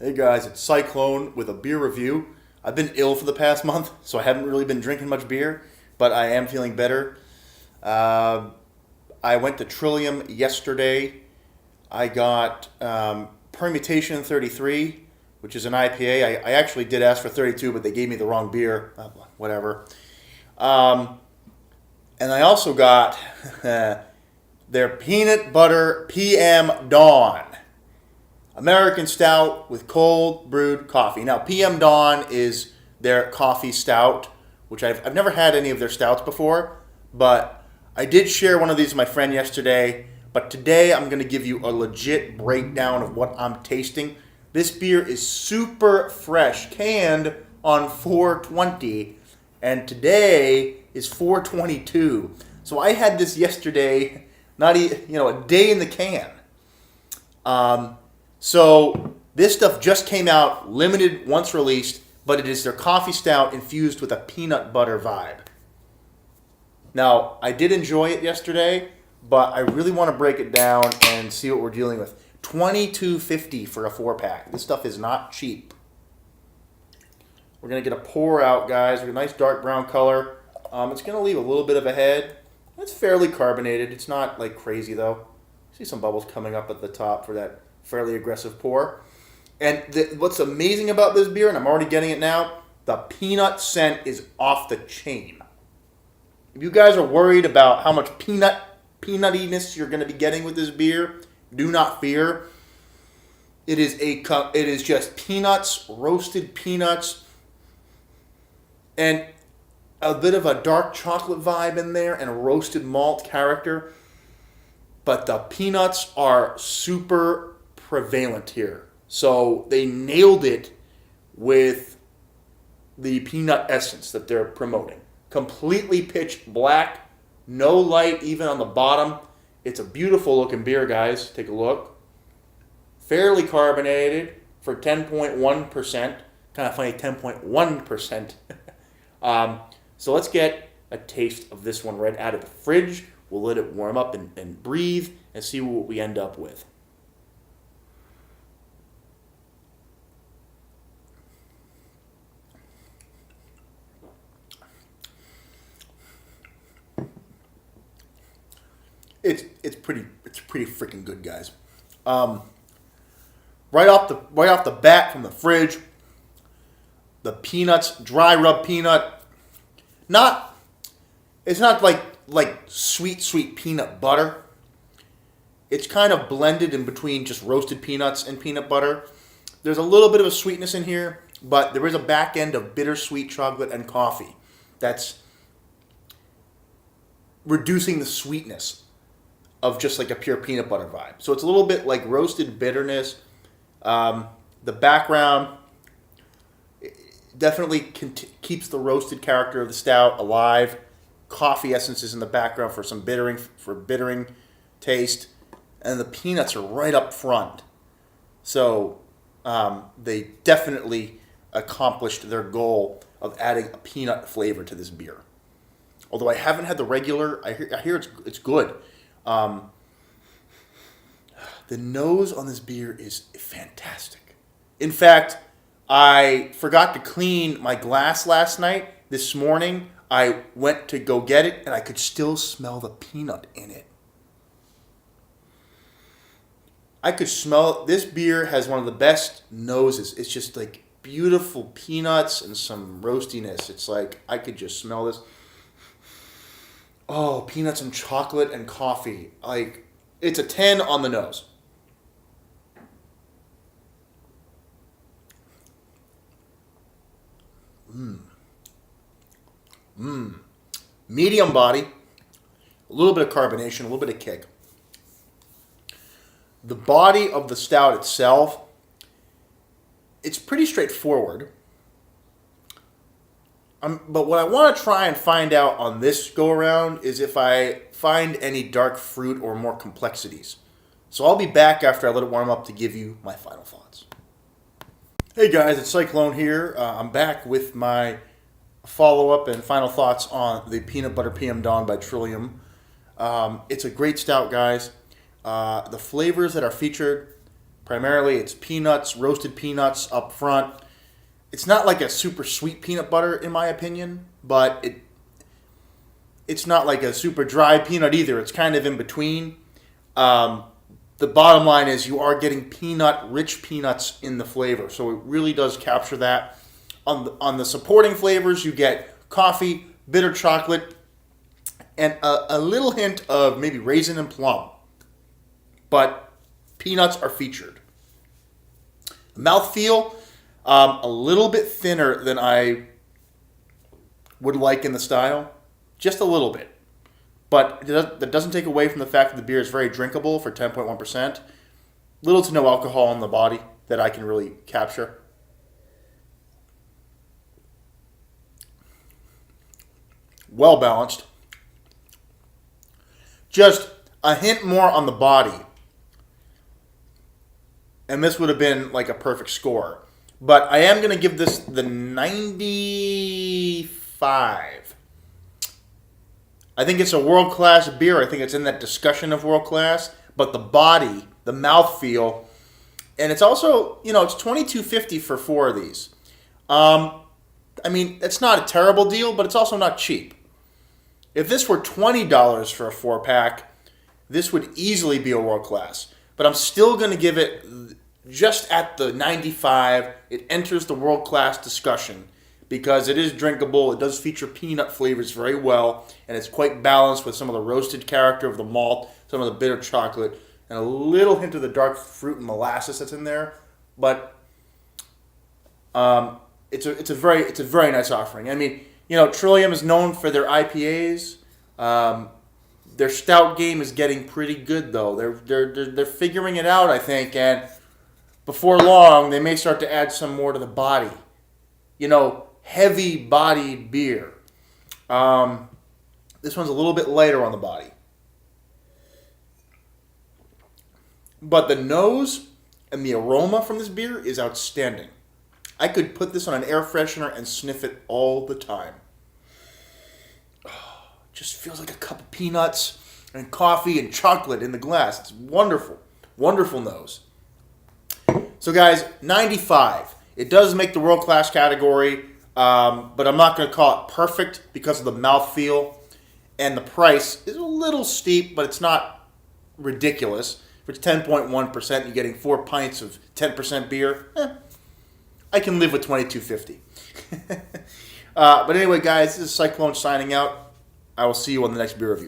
Hey guys, it's Cyclone with a beer review. I've been ill for the past month, so I haven't really been drinking much beer, but I am feeling better. Uh, I went to Trillium yesterday. I got Permutation 33, which is an IPA. I actually did ask for 32, but they gave me the wrong beer. Whatever. Um, and I also got their Peanut Butter PM Dawn. American Stout with cold brewed coffee. Now, PM Dawn is their coffee stout, which I've never had any of their stouts before, but I did share one of these with my friend yesterday. But today I'm going to give you a legit breakdown of what I'm tasting. This beer is super fresh, canned on 4/20, and today is 4/22. So I had this yesterday, not a day in the can. So this stuff just came out, limited once released, but it is their coffee stout infused with a peanut butter vibe. Now, I did enjoy it yesterday, but I really want to break it down and see what we're dealing with. $22.50 for a 4-pack. This stuff is not cheap. We're going to get a pour out, guys. We got a nice dark brown color. It's going to leave a little bit of a head. It's fairly carbonated. It's not like crazy, though. See some bubbles coming up at the top for that fairly aggressive pour. And what's amazing about this beer, and I'm already getting it now, the peanut scent is off the chain. If you guys are worried about how much peanutiness you're going to be getting with this beer, do not fear. It is just peanuts, roasted peanuts, and a bit of a dark chocolate vibe in there and a roasted malt character. But the peanuts are super prevalent here. So they nailed it with the peanut essence that they're promoting. Completely pitch black, no light even on the bottom. It's a beautiful looking beer, guys. Take a look. Fairly carbonated for 10.1%. Kind of funny, 10.1%. So let's get a taste of this one right out of the fridge. We'll let it warm up and breathe and see what we end up with. It's pretty freaking good, guys. Right off the bat from the fridge, the peanuts, dry rub peanut. It's not like sweet peanut butter. It's kind of blended in between just roasted peanuts and peanut butter. There's a little bit of a sweetness in here, but there is a back end of bittersweet chocolate and coffee that's reducing the sweetness of just like a pure peanut butter vibe. So it's a little bit like roasted bitterness. The background definitely keeps the roasted character of the stout alive. Coffee essences in the background for some bittering taste. And the peanuts are right up front. So they definitely accomplished their goal of adding a peanut flavor to this beer. Although I haven't had the regular, I hear it's good. The nose on this beer is fantastic. In fact, I forgot to clean my glass last night. This morning, I went to go get it, and I could still smell the peanut in it. I could smell, this beer has one of the best noses. It's just like beautiful peanuts and some roastiness. It's like, I could just smell this. Oh, peanuts and chocolate and coffee. Like, it's a 10 on the nose. Medium body. A little bit of carbonation, a little bit of kick. The body of the stout itself, it's pretty straightforward. But what I want to try and find out on this go around is if I find any dark fruit or more complexities. So I'll be back after I let it warm up to give you my final thoughts. Hey guys, it's Cyclone here. I'm back with my follow-up and final thoughts on the Peanut Butter PM Dawn by Trillium. It's a great stout, guys. The flavors that are featured, Primarily, it's peanuts, roasted peanuts up front. It's not like a super sweet peanut butter, in my opinion, but it's not like a super dry peanut either. It's kind of in between. The bottom line is you are getting rich peanuts in the flavor, so it really does capture that. On the supporting flavors, you get coffee, bitter chocolate, and a little hint of maybe raisin and plum. But peanuts are featured. Mouthfeel, a little bit thinner than I would like in the style. Just a little bit. But that doesn't take away from the fact that the beer is very drinkable for 10.1%. Little to no alcohol in the body that I can really capture. Well balanced. Just a hint more on the body. And this would have been like a perfect score. But I am going to give this the 95. I think it's a world-class beer. I think it's in that discussion of world-class. But the body, the mouthfeel, and it's also, it's $22.50 for 4 of these. I mean, it's not a terrible deal, but it's also not cheap. If this were $20 for a 4-pack, this would easily be a world-class. But I'm still going to give it just at the 95. It enters the world-class discussion because it is drinkable. It does feature peanut flavors very well, and it's quite balanced with some of the roasted character of the malt, some of the bitter chocolate, and a little hint of the dark fruit and molasses that's in there. But it's a very nice offering. I mean, Trillium is known for their IPAs. Their stout game is getting pretty good, though. They're figuring it out, I think, and before long, they may start to add some more to the body. Heavy-bodied beer. This one's a little bit lighter on the body. But the nose and the aroma from this beer is outstanding. I could put this on an air freshener and sniff it all the time. Just feels like a cup of peanuts and coffee and chocolate in the glass. It's wonderful. Wonderful nose. So guys, 95. It does make the world-class category, but I'm not going to call it perfect because of the mouthfeel. And the price is a little steep, but it's not ridiculous. For 10.1%, you're getting 4 pints of 10% beer. I can live with $22.50. But anyway, guys, this is Cyclone signing out. I will see you on the next beer review.